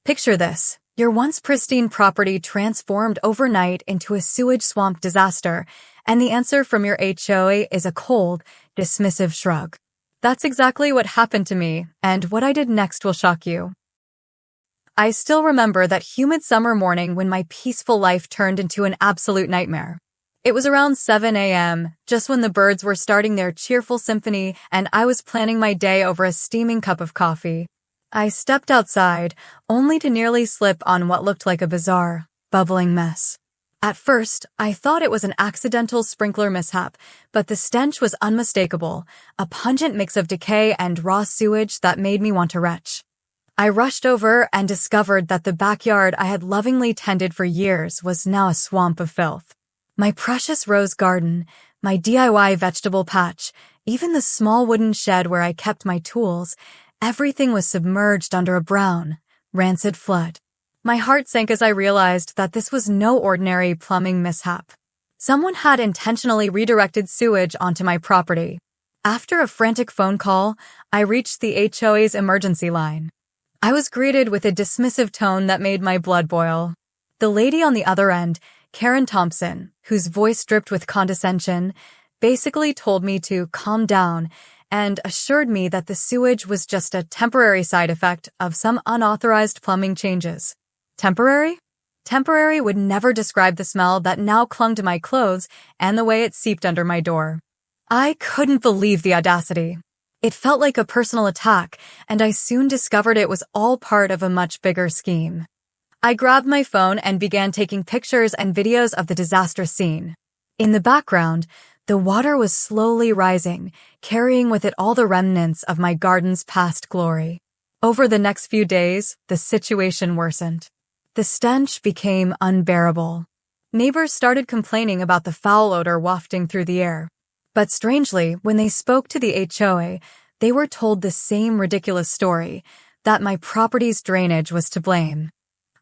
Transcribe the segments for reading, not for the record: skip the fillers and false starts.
Picture this. Your once pristine property transformed overnight into a sewage swamp disaster, and the answer from your HOA is a cold, dismissive shrug. That's exactly what happened to me, and what I did next will shock you. I still remember that humid summer morning when my peaceful life turned into an absolute nightmare. It was around 7 a.m., just when the birds were starting their cheerful symphony and I was planning my day over a steaming cup of coffee. I stepped outside, only to nearly slip on what looked like a bizarre, bubbling mess. At first, I thought it was an accidental sprinkler mishap, but the stench was unmistakable, a pungent mix of decay and raw sewage that made me want to retch. I rushed over and discovered that the backyard I had lovingly tended for years was now a swamp of filth. My precious rose garden, my DIY vegetable patch, even the small wooden shed where I kept my tools, everything was submerged under a brown, rancid flood. My heart sank as I realized that this was no ordinary plumbing mishap. Someone had intentionally redirected sewage onto my property. After a frantic phone call, I reached the HOA's emergency line. I was greeted with a dismissive tone that made my blood boil. The lady on the other end, Karen Thompson, whose voice dripped with condescension, basically told me to calm down and assured me that the sewage was just a temporary side effect of some unauthorized plumbing changes. Temporary? Temporary would never describe the smell that now clung to my clothes and the way it seeped under my door. I couldn't believe the audacity. It felt like a personal attack, and I soon discovered it was all part of a much bigger scheme. I grabbed my phone and began taking pictures and videos of the disaster scene. In the background, the water was slowly rising, carrying with it all the remnants of my garden's past glory. Over the next few days, the situation worsened. The stench became unbearable. Neighbors started complaining about the foul odor wafting through the air. But strangely, when they spoke to the HOA, they were told the same ridiculous story, that my property's drainage was to blame.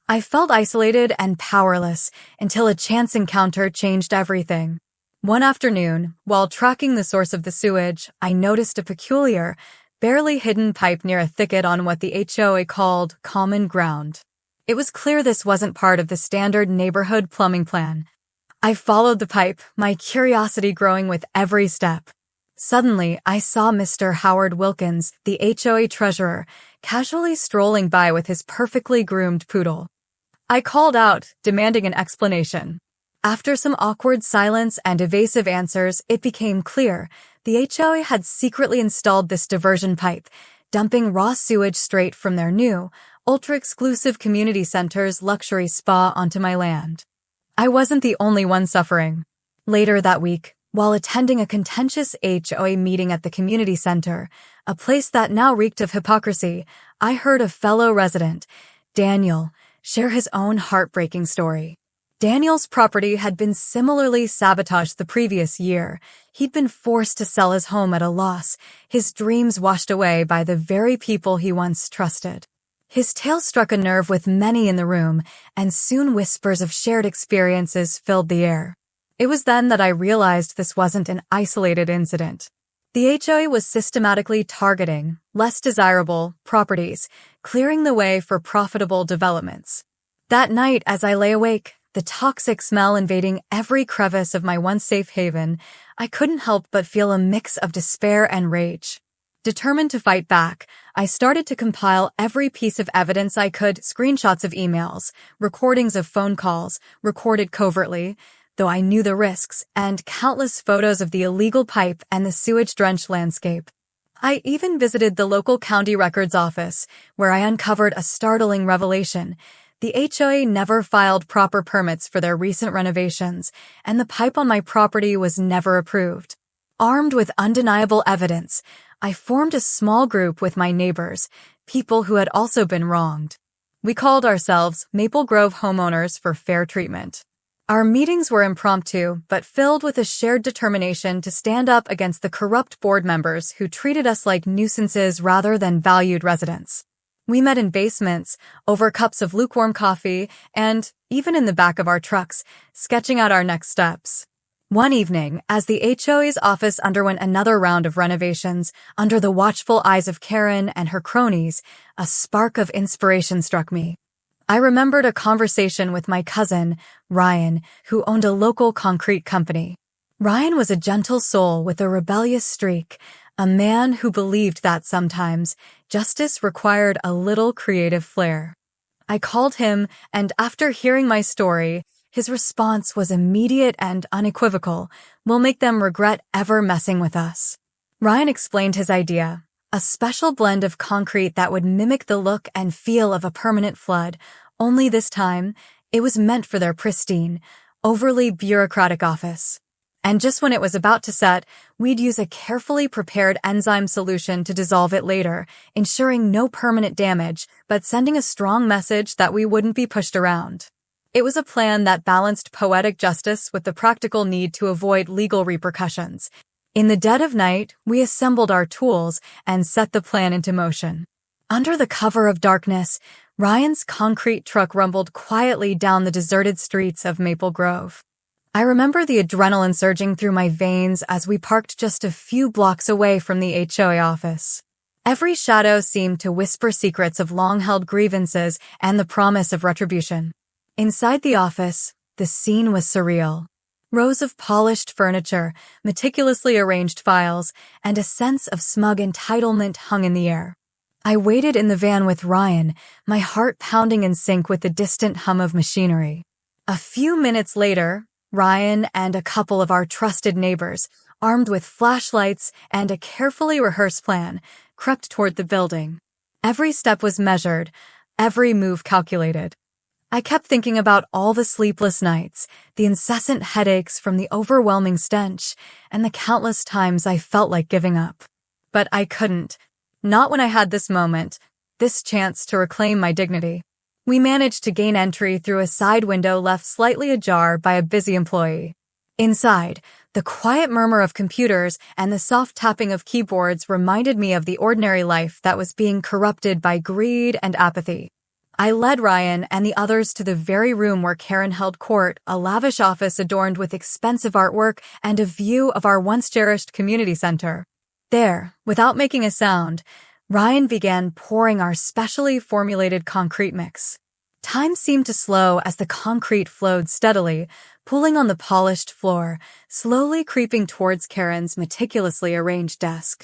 I felt isolated and powerless until a chance encounter changed everything. One afternoon, while tracking the source of the sewage, I noticed a peculiar, barely hidden pipe near a thicket on what the HOA called common ground. It was clear this wasn't part of the standard neighborhood plumbing plan. I followed the pipe, my curiosity growing with every step. Suddenly, I saw Mr. Howard Wilkins, the HOA treasurer, casually strolling by with his perfectly groomed poodle. I called out, demanding an explanation. After some awkward silence and evasive answers, it became clear the HOA had secretly installed this diversion pipe, dumping raw sewage straight from their new, ultra-exclusive community center's luxury spa onto my land. I wasn't the only one suffering. Later that week, while attending a contentious HOA meeting at the community center, a place that now reeked of hypocrisy, I heard a fellow resident, Daniel, share his own heartbreaking story. Daniel's property had been similarly sabotaged the previous year. He'd been forced to sell his home at a loss, his dreams washed away by the very people he once trusted. His tale struck a nerve with many in the room, and soon whispers of shared experiences filled the air. It was then that I realized this wasn't an isolated incident. The HOA was systematically targeting less desirable properties, clearing the way for profitable developments. That night, as I lay awake, the toxic smell invading every crevice of my once safe haven, I couldn't help but feel a mix of despair and rage. Determined to fight back, I started to compile every piece of evidence I could, screenshots of emails, recordings of phone calls, recorded covertly, though I knew the risks, and countless photos of the illegal pipe and the sewage-drenched landscape. I even visited the local county records office, where I uncovered a startling revelation. The HOA never filed proper permits for their recent renovations, and the pipe on my property was never approved. Armed with undeniable evidence, I formed a small group with my neighbors, people who had also been wronged. We called ourselves Maple Grove Homeowners for Fair Treatment. Our meetings were impromptu, but filled with a shared determination to stand up against the corrupt board members who treated us like nuisances rather than valued residents. We met in basements, over cups of lukewarm coffee, and even in the back of our trucks, sketching out our next steps. One evening, as the HOA's office underwent another round of renovations, under the watchful eyes of Karen and her cronies, a spark of inspiration struck me. I remembered a conversation with my cousin, Ryan, who owned a local concrete company. Ryan was a gentle soul with a rebellious streak, a man who believed that sometimes justice required a little creative flair. I called him, and after hearing my story, his response was immediate and unequivocal. "We'll make them regret ever messing with us." Ryan explained his idea, a special blend of concrete that would mimic the look and feel of a permanent flood, only this time, it was meant for their pristine, overly bureaucratic office. And just when it was about to set, we'd use a carefully prepared enzyme solution to dissolve it later, ensuring no permanent damage, but sending a strong message that we wouldn't be pushed around. It was a plan that balanced poetic justice with the practical need to avoid legal repercussions. In the dead of night, we assembled our tools and set the plan into motion. Under the cover of darkness, Ryan's concrete truck rumbled quietly down the deserted streets of Maple Grove. I remember the adrenaline surging through my veins as we parked just a few blocks away from the HOA office. Every shadow seemed to whisper secrets of long-held grievances and the promise of retribution. Inside the office, the scene was surreal. Rows of polished furniture, meticulously arranged files, and a sense of smug entitlement hung in the air. I waited in the van with Ryan, my heart pounding in sync with the distant hum of machinery. A few minutes later, Ryan and a couple of our trusted neighbors, armed with flashlights and a carefully rehearsed plan, crept toward the building. Every step was measured, every move calculated. I kept thinking about all the sleepless nights, the incessant headaches from the overwhelming stench, and the countless times I felt like giving up. But I couldn't. Not when I had this moment, this chance to reclaim my dignity. We managed to gain entry through a side window left slightly ajar by a busy employee. Inside, the quiet murmur of computers and the soft tapping of keyboards reminded me of the ordinary life that was being corrupted by greed and apathy. I led Ryan and the others to the very room where Karen held court, a lavish office adorned with expensive artwork and a view of our once-cherished community center. There, without making a sound, Ryan began pouring our specially formulated concrete mix. Time seemed to slow as the concrete flowed steadily, pooling on the polished floor, slowly creeping towards Karen's meticulously arranged desk.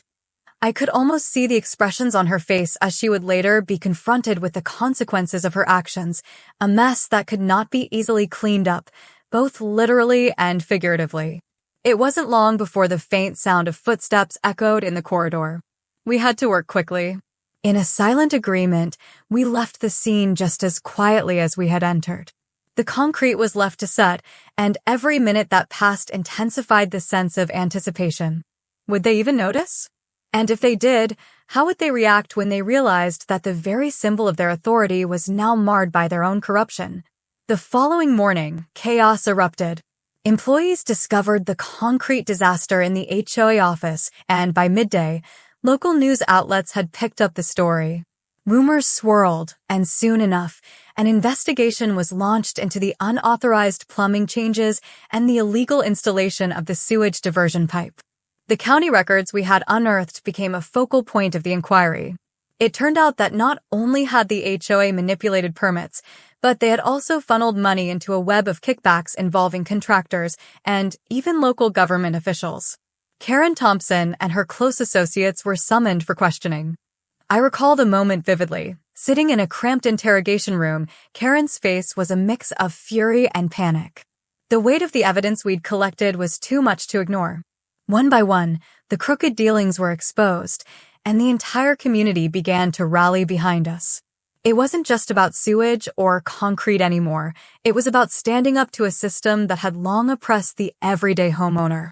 I could almost see the expressions on her face as she would later be confronted with the consequences of her actions, a mess that could not be easily cleaned up, both literally and figuratively. It wasn't long before the faint sound of footsteps echoed in the corridor. We had to work quickly. In a silent agreement, we left the scene just as quietly as we had entered. The concrete was left to set, and every minute that passed intensified the sense of anticipation. Would they even notice? And if they did, how would they react when they realized that the very symbol of their authority was now marred by their own corruption? The following morning, chaos erupted. Employees discovered the concrete disaster in the HOA office, and by midday, local news outlets had picked up the story. Rumors swirled, and soon enough, an investigation was launched into the unauthorized plumbing changes and the illegal installation of the sewage diversion pipe. The county records we had unearthed became a focal point of the inquiry. It turned out that not only had the HOA manipulated permits, but they had also funneled money into a web of kickbacks involving contractors and even local government officials. Karen Thompson and her close associates were summoned for questioning. I recall the moment vividly. Sitting in a cramped interrogation room, Karen's face was a mix of fury and panic. The weight of the evidence we'd collected was too much to ignore. One by one, the crooked dealings were exposed, and the entire community began to rally behind us. It wasn't just about sewage or concrete anymore. It was about standing up to a system that had long oppressed the everyday homeowner.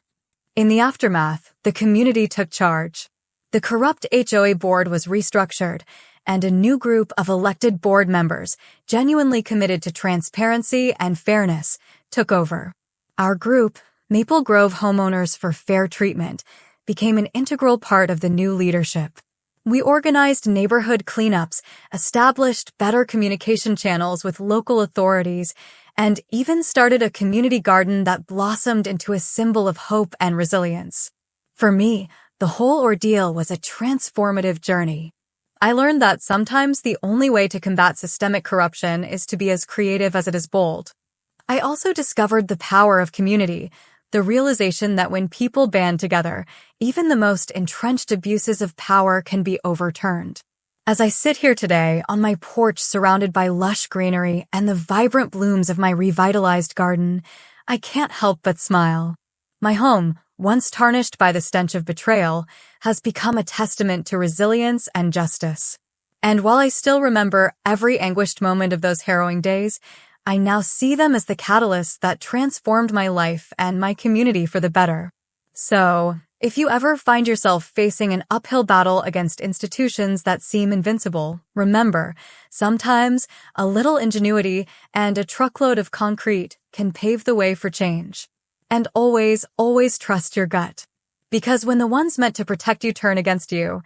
In the aftermath, the community took charge. The corrupt HOA board was restructured, and a new group of elected board members, genuinely committed to transparency and fairness, took over. Our group, Maple Grove Homeowners for Fair Treatment, became an integral part of the new leadership. We organized neighborhood cleanups, established better communication channels with local authorities, and even started a community garden that blossomed into a symbol of hope and resilience. For me, the whole ordeal was a transformative journey. I learned that sometimes the only way to combat systemic corruption is to be as creative as it is bold. I also discovered the power of community, the realization that when people band together, even the most entrenched abuses of power can be overturned. As I sit here today on my porch surrounded by lush greenery and the vibrant blooms of my revitalized garden, I can't help but smile. My home, once tarnished by the stench of betrayal, has become a testament to resilience and justice. And while I still remember every anguished moment of those harrowing days, I now see them as the catalysts that transformed my life and my community for the better. So, if you ever find yourself facing an uphill battle against institutions that seem invincible, remember, sometimes a little ingenuity and a truckload of concrete can pave the way for change. And always, always trust your gut. Because when the ones meant to protect you turn against you,